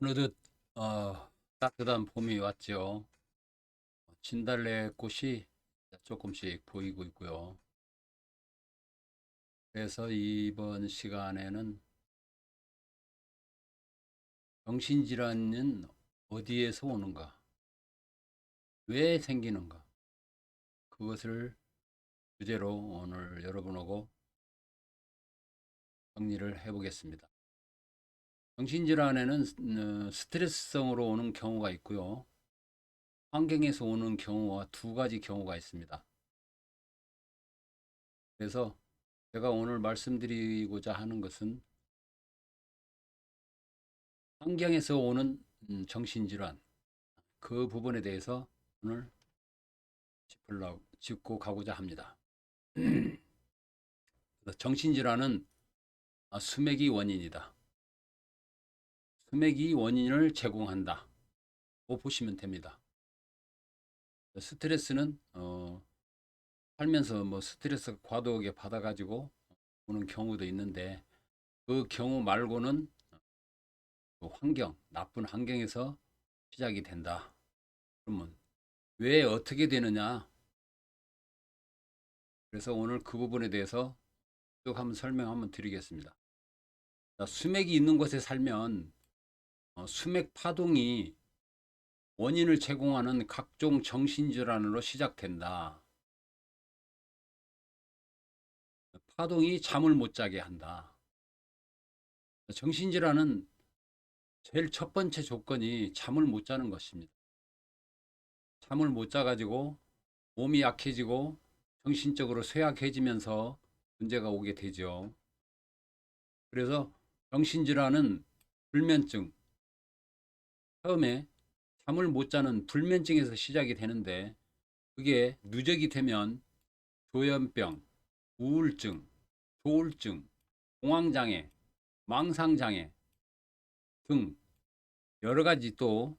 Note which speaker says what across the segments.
Speaker 1: 어느덧 따뜻한 봄이 왔죠. 진달래 꽃이 조금씩 보이고 있고요. 그래서 이번 시간에는 정신질환은 어디에서 오는가, 왜 생기는가, 그것을 주제로 오늘 여러분하고 정리를 해보겠습니다. 정신질환에는 스트레스성으로 오는 경우가 있고요. 환경에서 오는 경우와 두 가지 경우가 있습니다. 그래서 제가 오늘 말씀드리고자 하는 것은 환경에서 오는 정신질환, 그 부분에 대해서 오늘 짚고 가고자 합니다. 정신질환은 수맥이 원인이다. 수맥이 원인을 제공한다. 고 보시면 됩니다. 스트레스는 살면서 스트레스 과도하게 받아가지고 오는 경우도 있는데, 그 경우 말고는 그 나쁜 환경에서 시작이 된다. 그러면 왜 어떻게 되느냐? 그래서 오늘 그 부분에 대해서 쭉 한번 설명 한번 드리겠습니다. 수맥이 있는 곳에 살면 수맥 파동이 원인을 제공하는 각종 정신질환으로 시작된다. 파동이 잠을 못 자게 한다. 정신질환은 제일 첫 번째 조건이 잠을 못 자는 것입니다. 잠을 못 자가지고 몸이 약해지고 정신적으로 쇠약해지면서 문제가 오게 되죠. 그래서 정신질환은 불면증, 처음에 잠을 못 자는 불면증에서 시작이 되는데, 그게 누적이 되면 조현병, 우울증, 조울증, 공황장애, 망상장애 등 여러 가지 또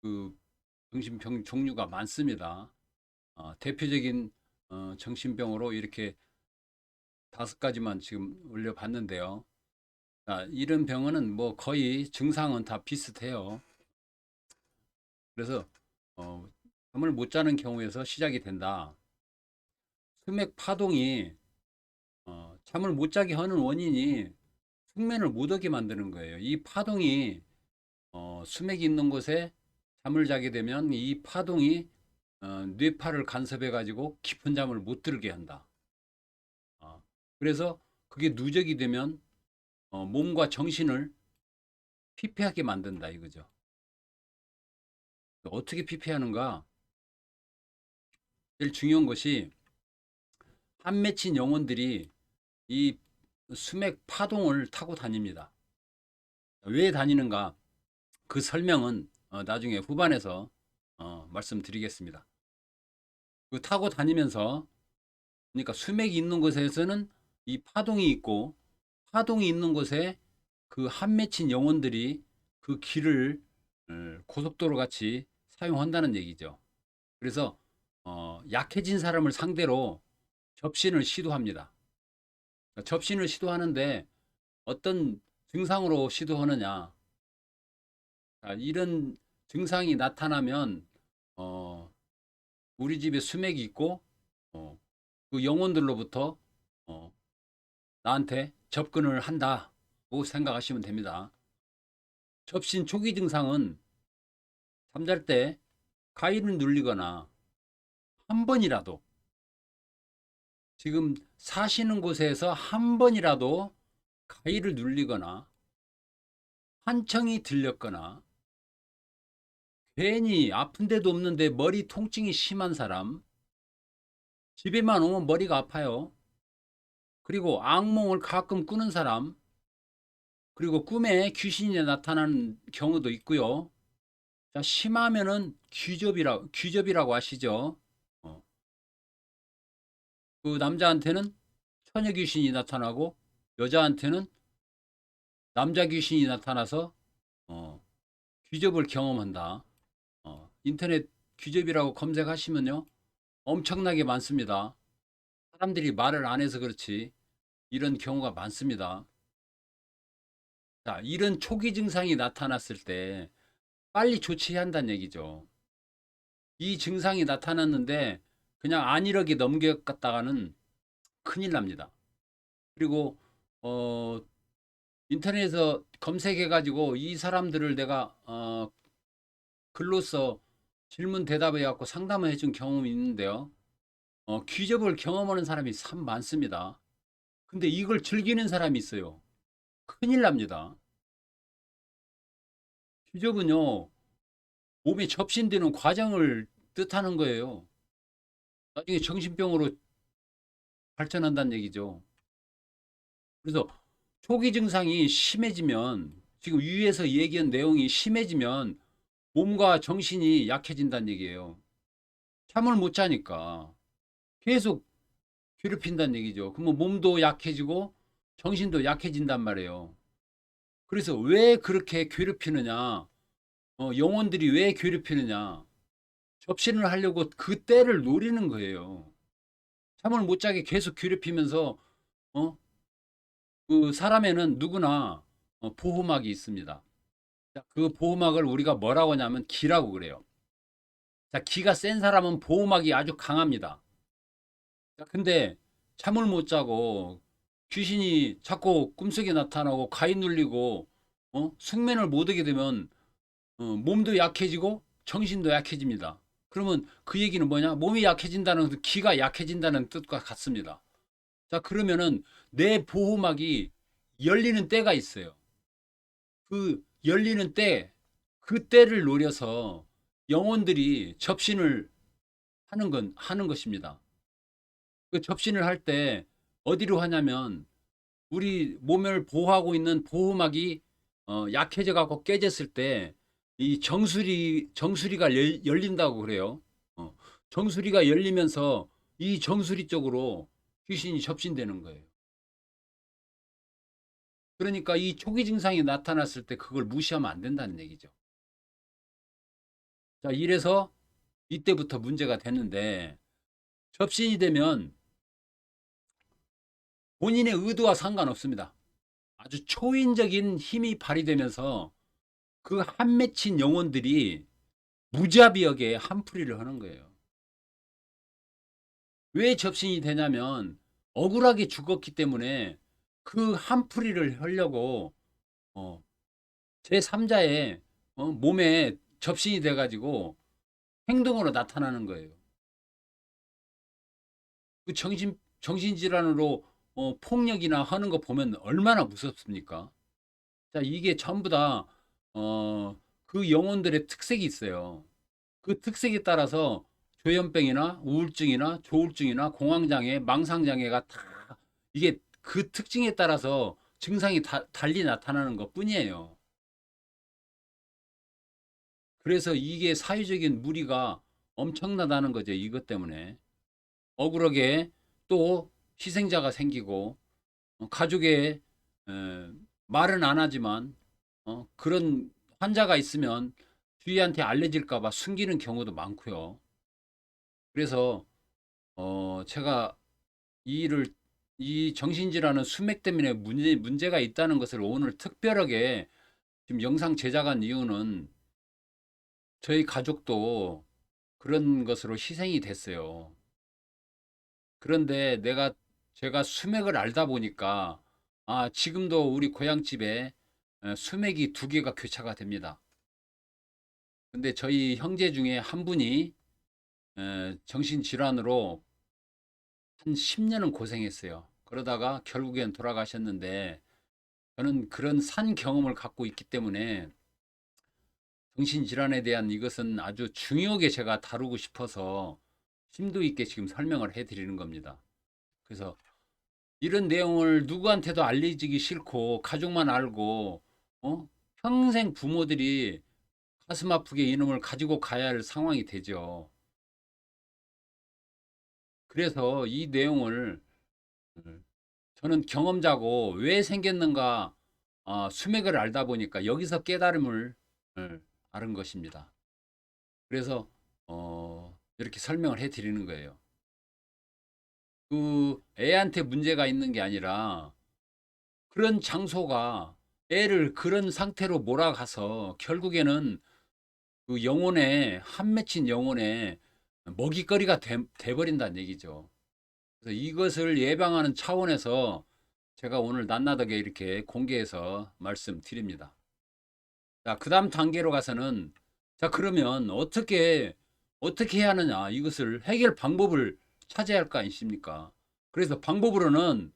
Speaker 1: 그 정신병 종류가 많습니다. 대표적인 정신병으로 이렇게 5가지만 지금 올려봤는데요. 이런 병은 거의 증상은 다 비슷해요. 그래서 잠을 못 자는 경우에서 시작이 된다. 수맥 파동이 잠을 못 자게 하는 원인이 숙면을 못 오게 만드는 거예요. 이 파동이 수맥이 있는 곳에 잠을 자게 되면 이 파동이 뇌파를 간섭해 가지고 깊은 잠을 못 들게 한다. 그래서 그게 누적이 되면 몸과 정신을 피폐하게 만든다 이거죠. 어떻게 피폐하는가? 제일 중요한 것이 한 맺힌 영혼들이 이 수맥 파동을 타고 다닙니다. 왜 다니는가? 그 설명은 나중에 후반에서 말씀드리겠습니다. 그 타고 다니면서, 그러니까 수맥이 있는 곳에서는 이 파동이 있고, 파동이 있는 곳에 그 한 맺힌 영혼들이 그 길을 고속도로 같이 사용한다는 얘기죠. 그래서 약해진 사람을 상대로 접신을 시도합니다. 접신을 시도하는데 어떤 증상으로 시도하느냐? 이런 증상이 나타나면 어, 우리 집에 수맥이 있고 어, 그 영혼들로부터 어, 나한테 접근을 한다고 생각하시면 됩니다. 접신 초기 증상은 잠잘 때 가위를 눌리거나 한 번이라도, 지금 사시는 곳에서 한 번이라도 가위를 눌리거나 환청이 들렸거나 괜히 아픈 데도 없는데 머리 통증이 심한 사람, 집에만 오면 머리가 아파요. 그리고 악몽을 가끔 꾸는 사람, 그리고 꿈에 귀신이 나타나는 경우도 있고요. 자, 심하면은 귀접이라고 아시죠? 어, 그 남자한테는 처녀 귀신이 나타나고 여자한테는 남자 귀신이 나타나서 어, 귀접을 경험한다. 인터넷 귀접이라고 검색하시면요, 엄청나게 많습니다. 사람들이 말을 안 해서 그렇지 이런 경우가 많습니다. 자, 이런 초기 증상이 나타났을 때 빨리 조치해야 한다는 얘기죠. 이 증상이 나타났는데 그냥 안일하게 넘겼다가는 큰일 납니다. 그리고 어, 인터넷에서 검색해가지고 이 사람들을 내가 글로써 질문 대답해갖고 상담을 해준 경험이 있는데요. 귀접을 경험하는 사람이 참 많습니다. 근데 이걸 즐기는 사람이 있어요. 큰일 납니다. 귀접은요, 몸에 접신되는 과정을 뜻하는 거예요. 나중에 정신병으로 발전한다는 얘기죠. 그래서 초기 증상이 심해지면, 지금 위에서 얘기한 내용이 심해지면 몸과 정신이 약해진다는 얘기예요. 잠을 못 자니까 계속 괴롭힌다는 얘기죠. 그러면 몸도 약해지고 정신도 약해진단 말이에요. 그래서 왜 그렇게 괴롭히느냐? 영혼들이 왜 괴롭히느냐? 접신을 하려고 그 때를 노리는 거예요. 잠을 못 자게 계속 괴롭히면서 어? 그 사람에는 누구나 보호막이 있습니다. 자, 그 보호막을 우리가 뭐라고 하냐면 기라고 그래요. 자, 기가 센 사람은 보호막이 아주 강합니다. 자, 근데 잠을 못 자고 귀신이 자꾸 꿈속에 나타나고 가위 눌리고 숙면을 못 하게 되면 몸도 약해지고 정신도 약해집니다. 그러면 그 얘기는 뭐냐? 몸이 약해진다는 뜻, 기가 약해진다는 뜻과 같습니다. 자, 그러면은 내 보호막이 열리는 때가 있어요. 그 열리는 때, 그 때를 노려서 영혼들이 접신을 하는 것입니다. 그 접신을 할 때 어디로 하냐면 우리 몸을 보호하고 있는 보호막이 약해져 갖고 깨졌을 때 이 정수리가 열린다고 그래요. 정수리가 열리면서 이 정수리 쪽으로 귀신이 접신되는 거예요. 그러니까 이 초기 증상이 나타났을 때 그걸 무시하면 안 된다는 얘기죠. 자, 이래서 이때부터 문제가 되는데 접신이 되면 본인의 의도와 상관없습니다. 아주 초인적인 힘이 발휘되면서 그 한 맺힌 영혼들이 무자비하게 한풀이를 하는 거예요. 왜 접신이 되냐면 억울하게 죽었기 때문에 그 한풀이를 하려고 제3자의 몸에 접신이 돼가지고 행동으로 나타나는 거예요. 그 정신질환으로 폭력이나 하는 거 보면 얼마나 무섭습니까? 자, 이게 전부 다, 그 영혼들의 특색이 있어요. 그 특색에 따라서 조현병이나 우울증이나 조울증이나 공황장애, 망상장애가 다 이게 그 특징에 따라서 증상이 달리 나타나는 것 뿐이에요. 그래서 이게 사회적인 무리가 엄청나다는 거죠. 이것 때문에. 억울하게 또 희생자가 생기고 가족에 에, 말은 안 하지만 그런 환자가 있으면 주위한테 알려질까 봐 숨기는 경우도 많고요. 그래서 제가 이 일을 이 정신질환은 수맥 때문에 문제가 있다는 것을 오늘 특별하게 지금 영상 제작한 이유는 저희 가족도 그런 것으로 희생이 됐어요. 그런데 제가 수맥을 알다 보니까 지금도 우리 고향집에 수맥이 두 개가 교차가 됩니다. 근데 저희 형제 중에 한 분이 정신질환으로 한 10년은 고생했어요. 그러다가 결국엔 돌아가셨는데 저는 그런 산 경험을 갖고 있기 때문에 정신질환에 대한 이것은 아주 중요하게 제가 다루고 싶어서 심도 있게 지금 설명을 해드리는 겁니다. 그래서 이런 내용을 누구한테도 알려지기 싫고 가족만 알고 평생 부모들이 가슴 아프게 이놈을 가지고 가야 할 상황이 되죠. 그래서 이 내용을 저는 경험자고 왜 생겼는가 수맥을 알다 보니까 여기서 깨달음을 알은 것입니다. 그래서 이렇게 설명을 해드리는 거예요. 그 애한테 문제가 있는 게 아니라 그런 장소가 애를 그런 상태로 몰아가서 결국에는 그 영혼에 한 맺힌 영혼에 먹잇거리가 돼버린다는 얘기죠. 그래서 이것을 예방하는 차원에서 제가 오늘 낱낱하게 이렇게 공개해서 말씀드립니다. 자, 그 다음 단계로 가서는 자, 그러면 어떻게 해야 하느냐, 이것을 해결 방법을 찾아야 할 거 아니십니까? 그래서 방법으로는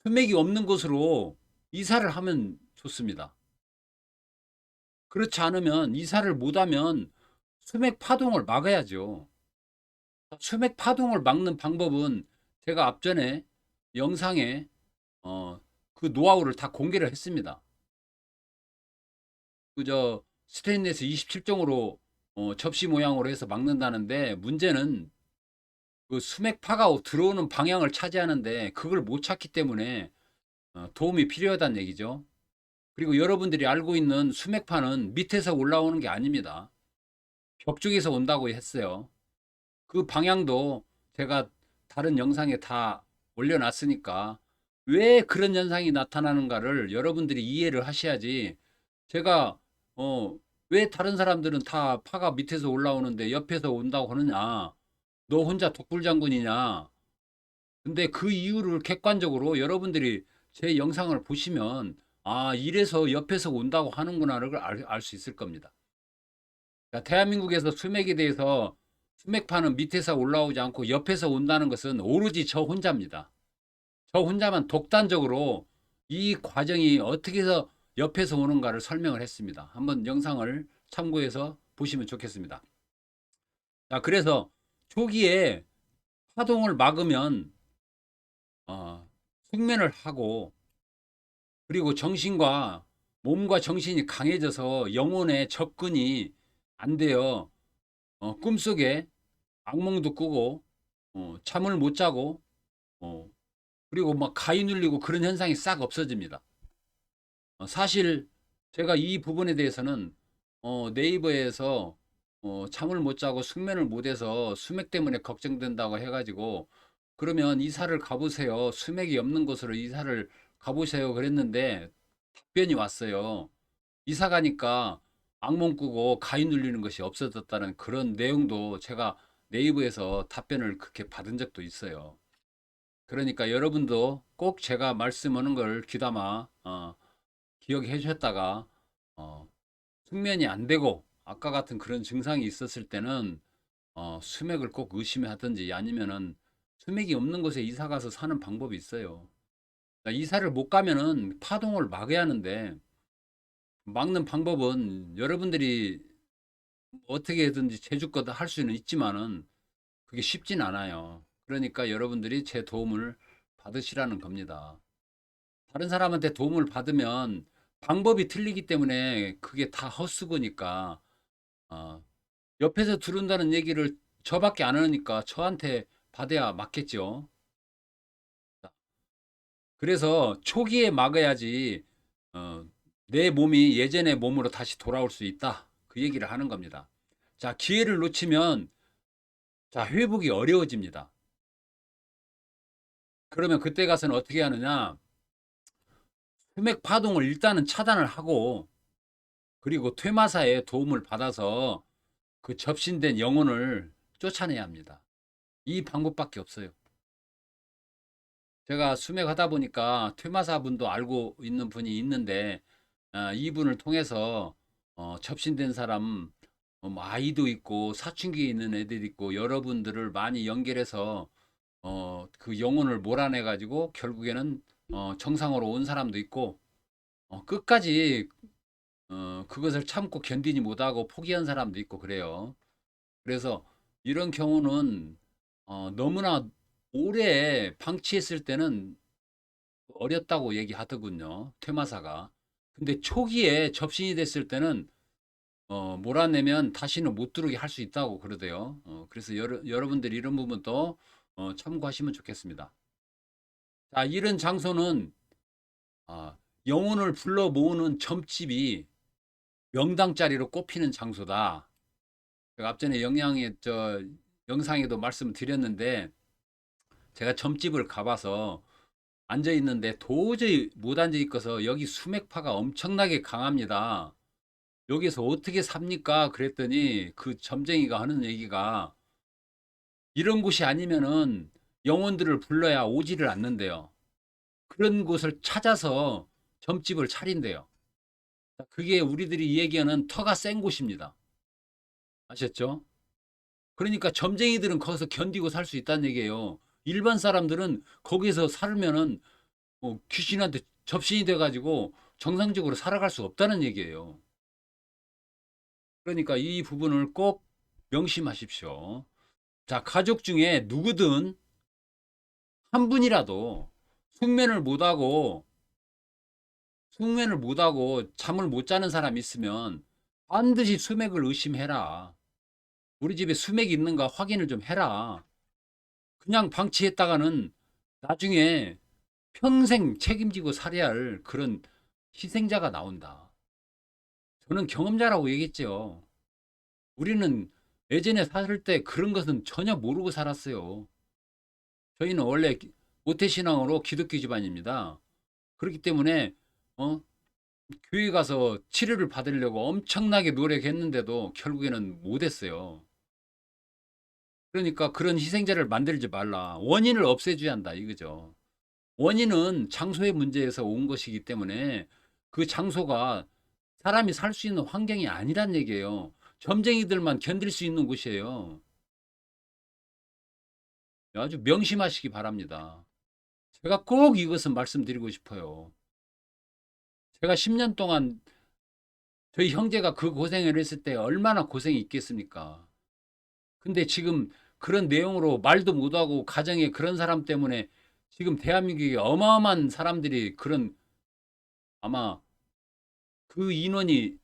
Speaker 1: 수맥이 없는 곳으로 이사를 하면 좋습니다. 그렇지 않으면 이사를 못하면 수맥 파동을 막아야죠. 수맥 파동을 막는 방법은 제가 앞전에 영상에 어, 그 노하우를 다 공개를 했습니다. 그저 스테인리스 27종으로 접시 모양으로 해서 막는다는데, 문제는 그 수맥파가 들어오는 방향을 차지하는데 그걸 못 찾기 때문에 도움이 필요하다는 얘기죠. 그리고 여러분들이 알고 있는 수맥파는 밑에서 올라오는 게 아닙니다. 벽 쪽에서 온다고 했어요. 그 방향도 제가 다른 영상에 다 올려놨으니까 왜 그런 현상이 나타나는가를 여러분들이 이해를 하셔야지. 제가 왜 다른 사람들은 다 파가 밑에서 올라오는데 옆에서 온다고 하느냐, 너 혼자 독불장군이냐. 근데 그 이유를 객관적으로 여러분들이 제 영상을 보시면 아, 이래서 옆에서 온다고 하는구나를 알 수 있을 겁니다. 자, 대한민국에서 수맥에 대해서 수맥파는 밑에서 올라오지 않고 옆에서 온다는 것은 오로지 저 혼자입니다. 저 혼자만 독단적으로 이 과정이 어떻게 해서 옆에서 오는가를 설명을 했습니다. 한번 영상을 참고해서 보시면 좋겠습니다. 자, 그래서 초기에 파동을 막으면 숙면을 하고, 그리고 정신과 몸과 정신이 강해져서 영혼의 접근이 안 돼요. 꿈속에 악몽도 꾸고 잠을 못 자고 어, 그리고 막 가위 눌리고 그런 현상이 싹 없어집니다. 사실 제가 이 부분에 대해서는 네이버에서 잠을 못 자고 숙면을 못해서 수맥 때문에 걱정된다고 해가지고, 그러면 이사를 가보세요, 수맥이 없는 곳으로 이사를 가보세요 그랬는데 답변이 왔어요. 이사 가니까 악몽 꾸고 가위 눌리는 것이 없어졌다는 그런 내용도 제가 네이버에서 답변을 그렇게 받은 적도 있어요. 그러니까 여러분도 꼭 제가 말씀하는 걸 귀담아 기억해 주셨다가 어, 숙면이 안 되고 아까 같은 그런 증상이 있었을 때는 수맥을 꼭 의심하든지, 아니면은 수맥이 없는 곳에 이사 가서 사는 방법이 있어요. 그러니까 이사를 못 가면은 파동을 막아야 하는데, 막는 방법은 여러분들이 어떻게든지 제주껏 할 수는 있지만은 그게 쉽진 않아요. 그러니까 여러분들이 제 도움을 받으시라는 겁니다. 다른 사람한테 도움을 받으면 방법이 틀리기 때문에 그게 다 헛수고니까, 어, 옆에서 들은다는 얘기를 저밖에 안 하니까 저한테 받아야 맞겠죠. 그래서 초기에 막아야지 어, 내 몸이 예전의 몸으로 다시 돌아올 수 있다, 그 얘기를 하는 겁니다. 자, 기회를 놓치면 자, 회복이 어려워집니다. 그러면 그때 가서는 어떻게 하느냐, 혈맥 파동을 일단은 차단을 하고, 그리고 퇴마사의 도움을 받아서 그 접신된 영혼을 쫓아내야 합니다. 이 방법밖에 없어요. 제가 수맥하다 보니까 퇴마사 분도 알고 있는 분이 있는데, 이분을 통해서 접신된 사람, 뭐 아이도 있고 사춘기에 있는 애들이 있고 여러분들을 많이 연결해서 그 영혼을 몰아내 가지고 결국에는 정상으로 온 사람도 있고, 끝까지 그것을 참고 견디지 못하고 포기한 사람도 있고 그래요. 그래서 이런 경우는 너무나 오래 방치했을 때는 어렸다고 얘기하더군요, 퇴마사가. 근데 초기에 접신이 됐을 때는 몰아내면 다시는 못 들어오게 할 수 있다고 그러대요. 그래서 여러분들이 이런 부분도 참고하시면 좋겠습니다. 자, 이런 장소는 아, 영혼을 불러 모으는 점집이 명당자리로 꼽히는 장소다. 제가 앞전에 영상에도 말씀드렸는데, 제가 점집을 가봐서 앉아 있는데 도저히 못 앉아 있어서 여기 수맥파가 엄청나게 강합니다. 여기서 어떻게 삽니까? 그랬더니 그 점쟁이가 하는 얘기가 이런 곳이 아니면은 영혼들을 불러야 오지를 않는데요. 그런 곳을 찾아서 점집을 차린대요. 그게 우리들이 얘기하는 터가 센 곳입니다. 아셨죠? 그러니까 점쟁이들은 거기서 견디고 살 수 있다는 얘기예요. 일반 사람들은 거기서 살면은 귀신한테 접신이 돼가지고 정상적으로 살아갈 수 없다는 얘기예요. 그러니까 이 부분을 꼭 명심하십시오. 자, 가족 중에 누구든 한 분이라도 숙면을 못하고 잠을 못 자는 사람이 있으면 반드시 수맥을 의심해라. 우리 집에 수맥이 있는가 확인을 좀 해라. 그냥 방치했다가는 나중에 평생 책임지고 살아야 할 그런 희생자가 나온다. 저는 경험자라고 얘기했죠. 우리는 예전에 살 때 그런 것은 전혀 모르고 살았어요. 저희는 원래 모태신앙으로 기독교 집안입니다. 그렇기 때문에 어? 교회 가서 치료를 받으려고 엄청나게 노력했는데도 결국에는 못했어요. 그러니까 그런 희생자를 만들지 말라. 원인을 없애줘야 한다 이거죠. 원인은 장소의 문제에서 온 것이기 때문에 그 장소가 사람이 살 수 있는 환경이 아니란 얘기예요. 점쟁이들만 견딜 수 있는 곳이에요. 아주 명심하시기 바랍니다. 제가 꼭 이것은 말씀드리고 싶어요. 제가 10년 동안 저희 형제가 그 고생을 했을 때 얼마나 고생이 있겠습니까? 근데 지금 그런 내용으로 말도 못하고 가정에 그런 사람 때문에 지금 대한민국에 어마어마한 사람들이 그런 아마 그 인원이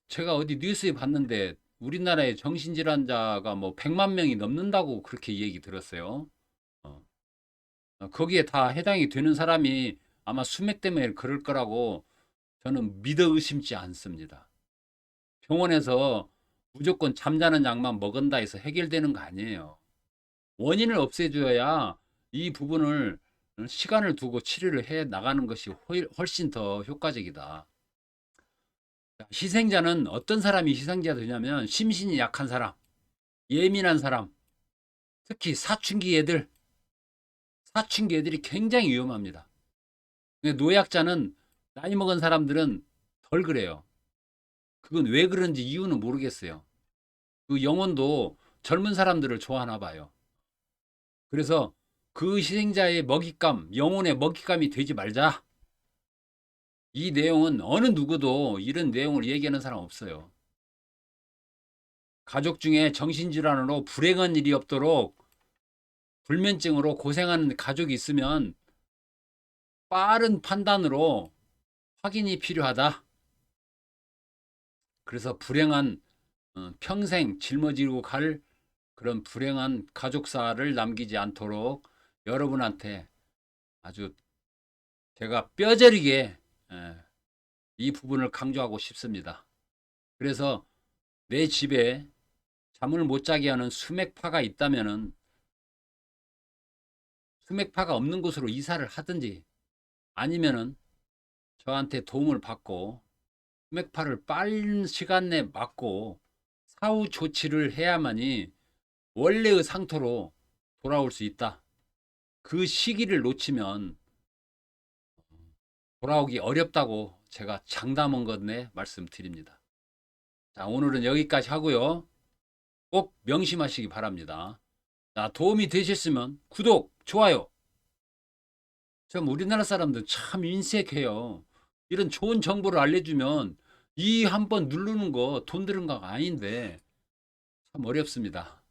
Speaker 1: 제가 어디 뉴스에 봤는데 우리나라의 정신질환자가 뭐 100만 명이 넘는다고 그렇게 얘기 들었어요. 어, 거기에 다 해당이 되는 사람이 아마 수맥 때문에 그럴 거라고 저는 믿어 의심치 않습니다. 병원에서 무조건 잠자는 약만 먹은다 해서 해결되는 거 아니에요. 원인을 없애줘야 이 부분을 시간을 두고 치료를 해 나가는 것이 훨씬 더 효과적이다. 희생자는 어떤 사람이 희생자가 되냐면 심신이 약한 사람, 예민한 사람, 특히 사춘기 애들이 굉장히 위험합니다. 노약자는 나이 먹은 사람들은 덜 그래요. 그건 왜 그런지 이유는 모르겠어요. 그 영혼도 젊은 사람들을 좋아하나 봐요. 그래서 그 희생자의 먹잇감, 영혼의 먹잇감이 되지 말자. 이 내용은 어느 누구도 이런 내용을 얘기하는 사람 없어요. 가족 중에 정신질환으로 불행한 일이 없도록 불면증으로 고생하는 가족이 있으면 빠른 판단으로 확인이 필요하다. 그래서 불행한 평생 짊어지고 갈 그런 불행한 가족사를 남기지 않도록 여러분한테 아주 제가 뼈저리게 이 부분을 강조하고 싶습니다. 그래서 내 집에 잠을 못 자게 하는 수맥파가 있다면은 수맥파가 없는 곳으로 이사를 하든지 아니면은 저한테 도움을 받고 수맥파를 빠른 시간 내에 막고 사후 조치를 해야만이 원래의 상태로 돌아올 수 있다. 그 시기를 놓치면 돌아오기 어렵다고 제가 장담한 건데 말씀드립니다. 자, 오늘은 여기까지 하고요. 꼭 명심하시기 바랍니다. 자, 도움이 되셨으면 구독, 좋아요. 참 우리나라 사람들 참 인색해요. 이런 좋은 정보를 알려주면 이 한 번 누르는 거 돈 드는 거 아닌데 참 어렵습니다.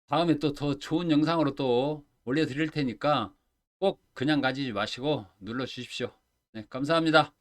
Speaker 1: 다음에 또 더 좋은 영상으로 또 올려드릴 테니까 꼭 그냥 가지지 마시고 눌러 주십시오. 네, 감사합니다.